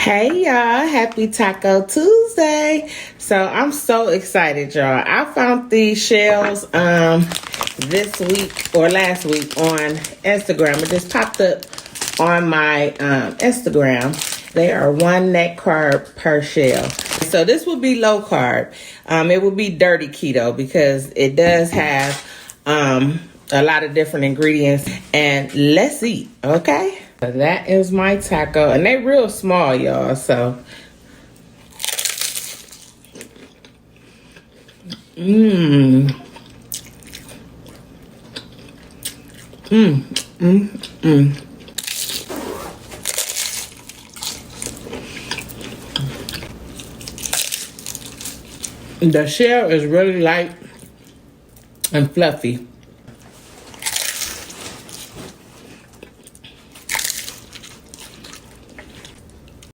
Hey y'all, happy Taco Tuesday. So I'm so excited, y'all. I found these shells this week or last week on Instagram. It just popped up on my Instagram. They are 1 net carb per shell. So this would be low carb. It would be dirty keto because it does have a lot of different ingredients. And let's eat, okay? So that is my taco, and they real small, y'all. So, The shell is really light and fluffy.